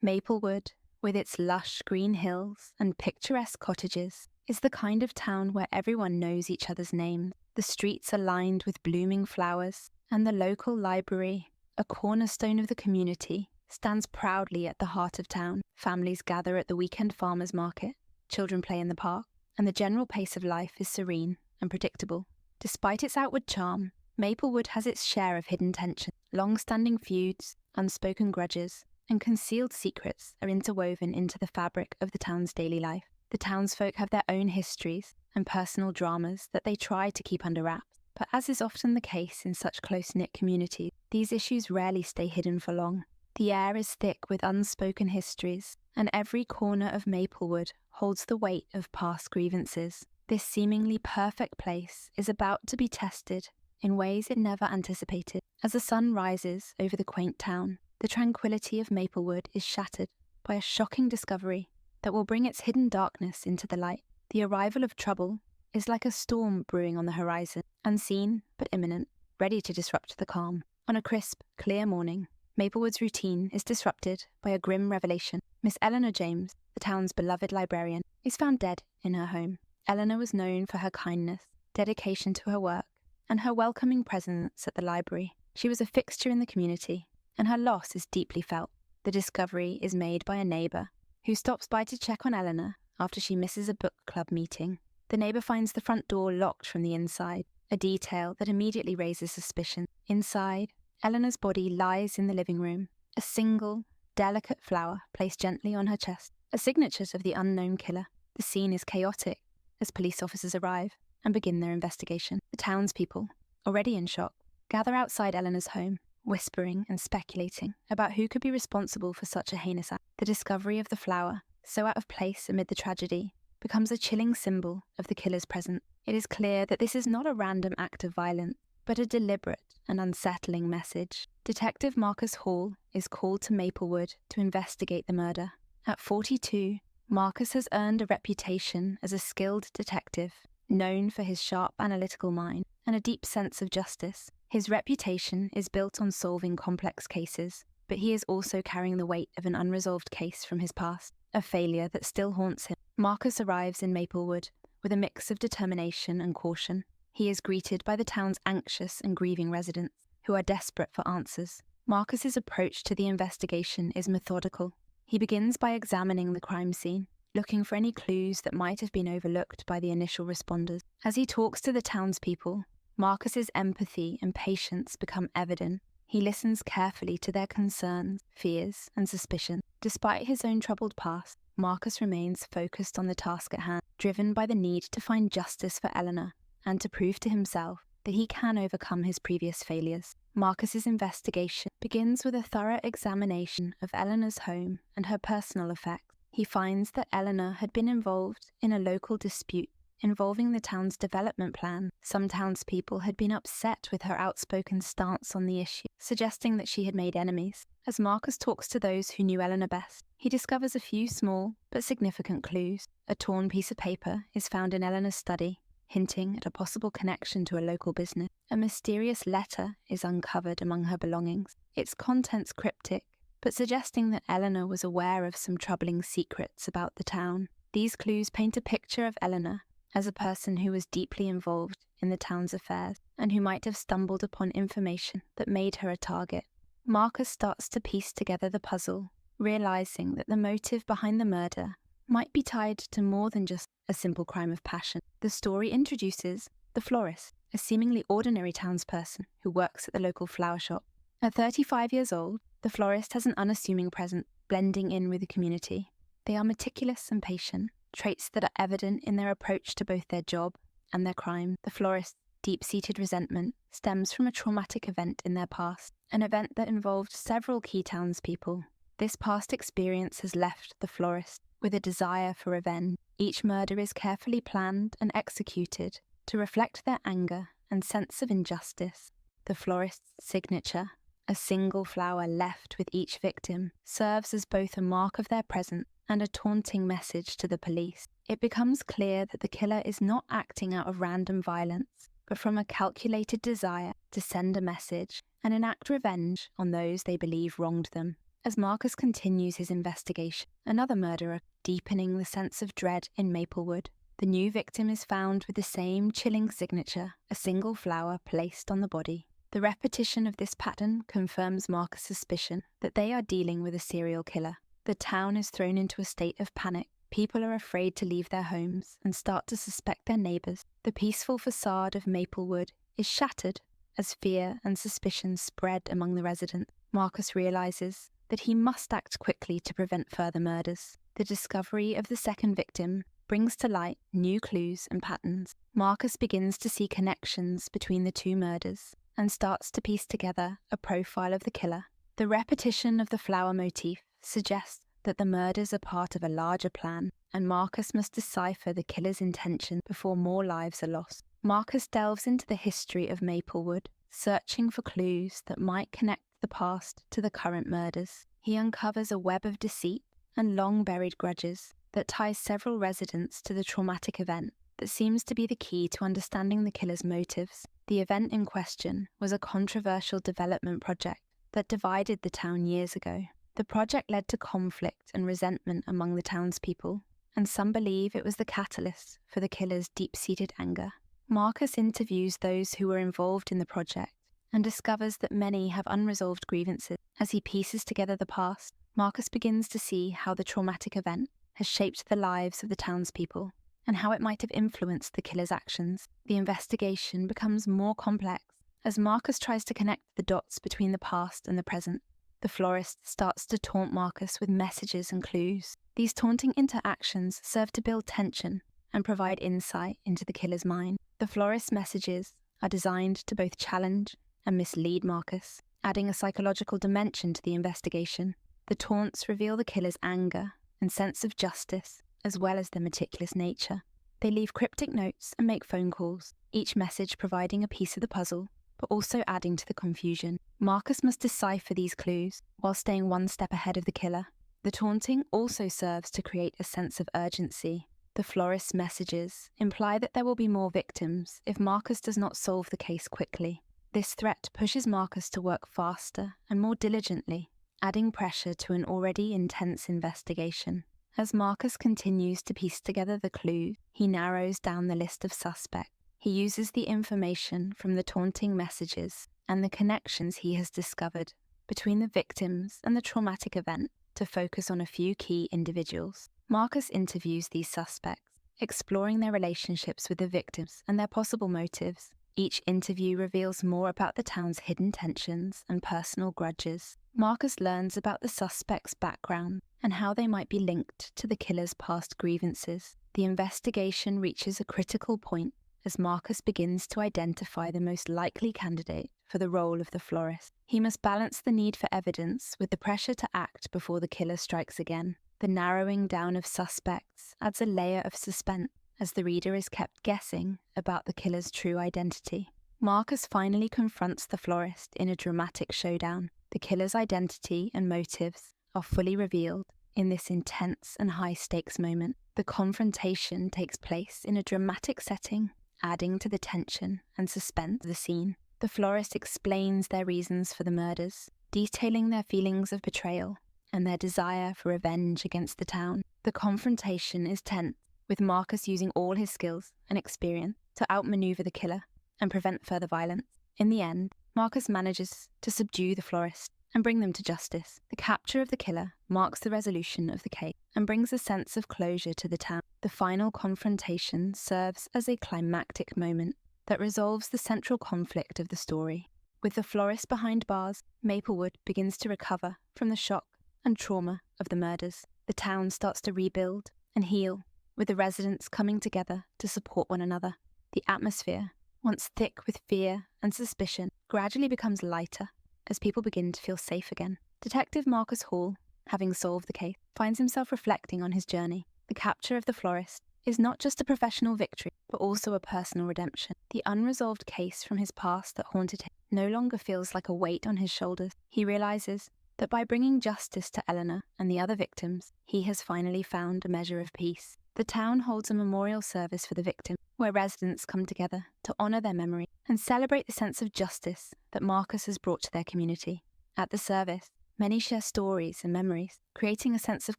Maplewood, with its lush green hills and picturesque cottages, is the kind of town where everyone knows each other's names. The streets are lined with blooming flowers, and the local library, a cornerstone of the community, stands proudly at the heart of town. Families gather at the weekend farmers market, children play in the park, and the general pace of life is serene and predictable. Despite its outward charm, Maplewood has its share of hidden tension. Long-standing feuds, unspoken grudges, and concealed secrets are interwoven into the fabric of the town's daily life. The townsfolk have their own histories and personal dramas that they try to keep under wraps. But as is often the case in such close-knit communities, these issues rarely stay hidden for long. The air is thick with unspoken histories, and every corner of Maplewood holds the weight of past grievances. This seemingly perfect place is about to be tested in ways it never anticipated. As the sun rises over the quaint town, the tranquility of Maplewood is shattered by a shocking discovery that will bring its hidden darkness into the light. The arrival of trouble is like a storm brewing on the horizon, unseen but imminent, ready to disrupt the calm. On a crisp, clear morning, Maplewood's routine is disrupted by a grim revelation. Miss Eleanor James, the town's beloved librarian, is found dead in her home. Eleanor was known for her kindness, dedication to her work, and her welcoming presence at the library. She was a fixture in the community, and her loss is deeply felt. The discovery is made by a neighbour who stops by to check on Eleanor after she misses a book club meeting. The neighbour finds the front door locked from the inside, a detail that immediately raises suspicion. Inside, Eleanor's body lies in the living room, a single, delicate flower placed gently on her chest, a signature of the unknown killer. The scene is chaotic as police officers arrive and begin their investigation. The townspeople, already in shock, gather outside Eleanor's home, whispering and speculating about who could be responsible for such a heinous act. The discovery of the flower, so out of place amid the tragedy, becomes a chilling symbol of the killer's presence. It is clear that this is not a random act of violence, but a deliberate and unsettling message. Detective Marcus Hall is called to Maplewood to investigate the murder. At 42, Marcus has earned a reputation as a skilled detective, known for his sharp analytical mind and a deep sense of justice. His reputation is built on solving complex cases, but he is also carrying the weight of an unresolved case from his past, a failure that still haunts him. Marcus arrives in Maplewood with a mix of determination and caution. He is greeted by the town's anxious and grieving residents, who are desperate for answers. Marcus's approach to the investigation is methodical. He begins by examining the crime scene, looking for any clues that might have been overlooked by the initial responders. As he talks to the townspeople, Marcus's empathy and patience become evident. He listens carefully to their concerns, fears, and suspicions. Despite his own troubled past, Marcus remains focused on the task at hand, driven by the need to find justice for Eleanor and to prove to himself that he can overcome his previous failures. Marcus's investigation begins with a thorough examination of Eleanor's home and her personal effects. He finds that Eleanor had been involved in a local dispute involving the town's development plan. Some townspeople had been upset with her outspoken stance on the issue, suggesting that she had made enemies. As Marcus talks to those who knew Eleanor best, he discovers a few small but significant clues. A torn piece of paper is found in Eleanor's study, hinting at a possible connection to a local business. A mysterious letter is uncovered among her belongings, its contents cryptic, but suggesting that Eleanor was aware of some troubling secrets about the town. These clues paint a picture of Eleanor as a person who was deeply involved in the town's affairs and who might have stumbled upon information that made her a target. Marcus starts to piece together the puzzle, realizing that the motive behind the murder might be tied to more than just a simple crime of passion. The story introduces the florist, a seemingly ordinary townsperson who works at the local flower shop. At 35 years old, the florist has an unassuming presence, blending in with the community. They are meticulous and patient, traits that are evident in their approach to both their job and their crime. The florist's deep-seated resentment stems from a traumatic event in their past, an event that involved several key townspeople. This past experience has left the florist with a desire for revenge. Each murder is carefully planned and executed to reflect their anger and sense of injustice. The florist's signature, a single flower left with each victim, serves as both a mark of their presence and a taunting message to the police. It becomes clear that the killer is not acting out of random violence, but from a calculated desire to send a message and enact revenge on those they believe wronged them. As Marcus continues his investigation, another murderer, deepening the sense of dread in Maplewood. The new victim is found with the same chilling signature, a single flower placed on the body. The repetition of this pattern confirms Marcus' suspicion that they are dealing with a serial killer. The town is thrown into a state of panic. People are afraid to leave their homes and start to suspect their neighbours. The peaceful facade of Maplewood is shattered as fear and suspicion spread among the residents. Marcus realises that he must act quickly to prevent further murders. The discovery of the second victim brings to light new clues and patterns. Marcus begins to see connections between the two murders and starts to piece together a profile of the killer. The repetition of the flower motif suggests that the murders are part of a larger plan, and Marcus must decipher the killer's intention before more lives are lost. Marcus delves into the history of Maplewood, searching for clues that might connect the past to the current murders. He uncovers a web of deceit and long-buried grudges that ties several residents to the traumatic event that seems to be the key to understanding the killer's motives. The event in question was a controversial development project that divided the town years ago. The project led to conflict and resentment among the townspeople, and some believe it was the catalyst for the killer's deep-seated anger. Marcus interviews those who were involved in the project and discovers that many have unresolved grievances. As he pieces together the past, Marcus begins to see how the traumatic event has shaped the lives of the townspeople and how it might have influenced the killer's actions. The investigation becomes more complex as Marcus tries to connect the dots between the past and the present. The florist starts to taunt Marcus with messages and clues. These taunting interactions serve to build tension and provide insight into the killer's mind. The florist's messages are designed to both challenge and mislead Marcus, adding a psychological dimension to the investigation. The taunts reveal the killer's anger and sense of justice, as well as their meticulous nature. They leave cryptic notes and make phone calls, each message providing a piece of the puzzle, but also adding to the confusion. Marcus must decipher these clues while staying one step ahead of the killer. The taunting also serves to create a sense of urgency. The florist's messages imply that there will be more victims if Marcus does not solve the case quickly. This threat pushes Marcus to work faster and more diligently, adding pressure to an already intense investigation. As Marcus continues to piece together the clues, he narrows down the list of suspects. He uses the information from the taunting messages and the connections he has discovered between the victims and the traumatic event to focus on a few key individuals. Marcus interviews these suspects, exploring their relationships with the victims and their possible motives. Each interview reveals more about the town's hidden tensions and personal grudges. Marcus learns about the suspects' background and how they might be linked to the killer's past grievances. The investigation reaches a critical point as Marcus begins to identify the most likely candidate for the role of the florist. He must balance the need for evidence with the pressure to act before the killer strikes again. The narrowing down of suspects adds a layer of suspense as the reader is kept guessing about the killer's true identity. Marcus finally confronts the florist in a dramatic showdown. The killer's identity and motives are fully revealed in this intense and high-stakes moment. The confrontation takes place in a dramatic setting, adding to the tension and suspense of the scene. The florist explains their reasons for the murders, detailing their feelings of betrayal and their desire for revenge against the town. The confrontation is tense, with Marcus using all his skills and experience to outmaneuver the killer and prevent further violence. In the end, Marcus manages to subdue the florist and bring them to justice. The capture of the killer marks the resolution of the case and brings a sense of closure to the town. The final confrontation serves as a climactic moment that resolves the central conflict of the story. With the florist behind bars, Maplewood begins to recover from the shock and trauma of the murders. The town starts to rebuild and heal, with the residents coming together to support one another. The atmosphere, once thick with fear and suspicion, gradually becomes lighter as people begin to feel safe again. Detective Marcus Hall, having solved the case, finds himself reflecting on his journey. The capture of the florist is not just a professional victory, but also a personal redemption. The unresolved case from his past that haunted him no longer feels like a weight on his shoulders. He realizes that by bringing justice to Eleanor and the other victims, he has finally found a measure of peace. The town holds a memorial service for the victim, where residents come together to honor their memory and celebrate the sense of justice that Marcus has brought to their community. At the service, Many share stories and memories, creating a sense of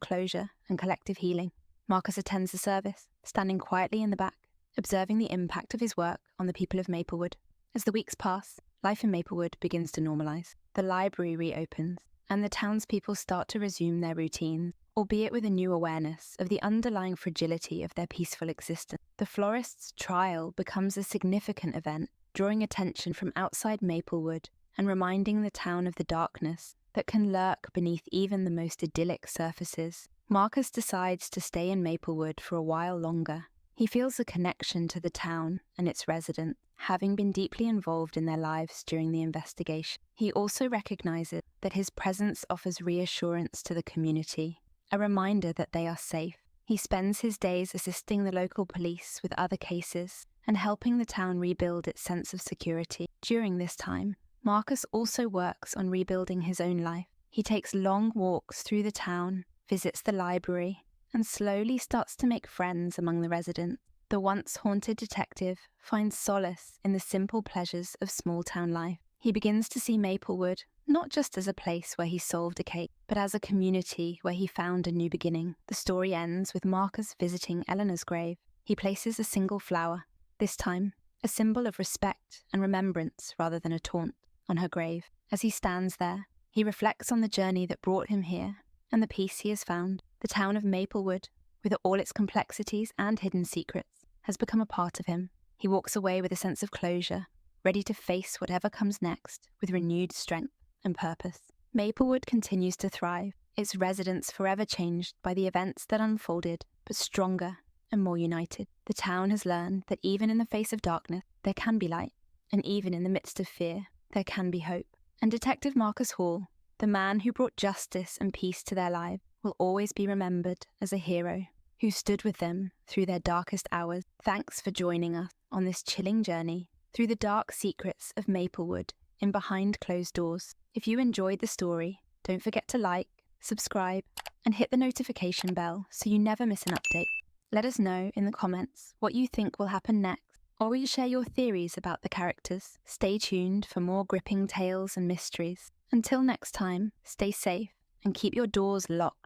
closure and collective healing. Marcus attends the service, standing quietly in the back, observing the impact of his work on the people of Maplewood. As the weeks pass, life in Maplewood begins to normalise. The library reopens, and the townspeople start to resume their routines, albeit with a new awareness of the underlying fragility of their peaceful existence. The florist's trial becomes a significant event, drawing attention from outside Maplewood and reminding the town of the darkness that can lurk beneath even the most idyllic surfaces. Marcus decides to stay in Maplewood for a while longer. He feels a connection to the town and its residents, having been deeply involved in their lives during the investigation. He also recognizes that his presence offers reassurance to the community, a reminder that they are safe. He spends his days assisting the local police with other cases and helping the town rebuild its sense of security. During this time, Marcus also works on rebuilding his own life. He takes long walks through the town, visits the library, and slowly starts to make friends among the residents. The once haunted detective finds solace in the simple pleasures of small-town life. He begins to see Maplewood not just as a place where he solved a case, but as a community where he found a new beginning. The story ends with Marcus visiting Eleanor's grave. He places a single flower, this time a symbol of respect and remembrance rather than a taunt, on her grave. As he stands there, he reflects on the journey that brought him here and the peace he has found. The town of Maplewood, with all its complexities and hidden secrets, has become a part of him. He walks away with a sense of closure, ready to face whatever comes next with renewed strength and purpose. Maplewood continues to thrive, its residents forever changed by the events that unfolded, but stronger and more united. The town has learned that even in the face of darkness, there can be light, and even in the midst of fear, there can be hope. And Detective Marcus Hall, the man who brought justice and peace to their lives, will always be remembered as a hero who stood with them through their darkest hours. Thanks for joining us on this chilling journey through the dark secrets of Maplewood in Behind Closed Doors. If you enjoyed the story, don't forget to like, subscribe, and hit the notification bell so you never miss an update. Let us know in the comments what you think will happen next, or will you share your theories about the characters? Stay tuned for more gripping tales and mysteries. Until next time, stay safe and keep your doors locked.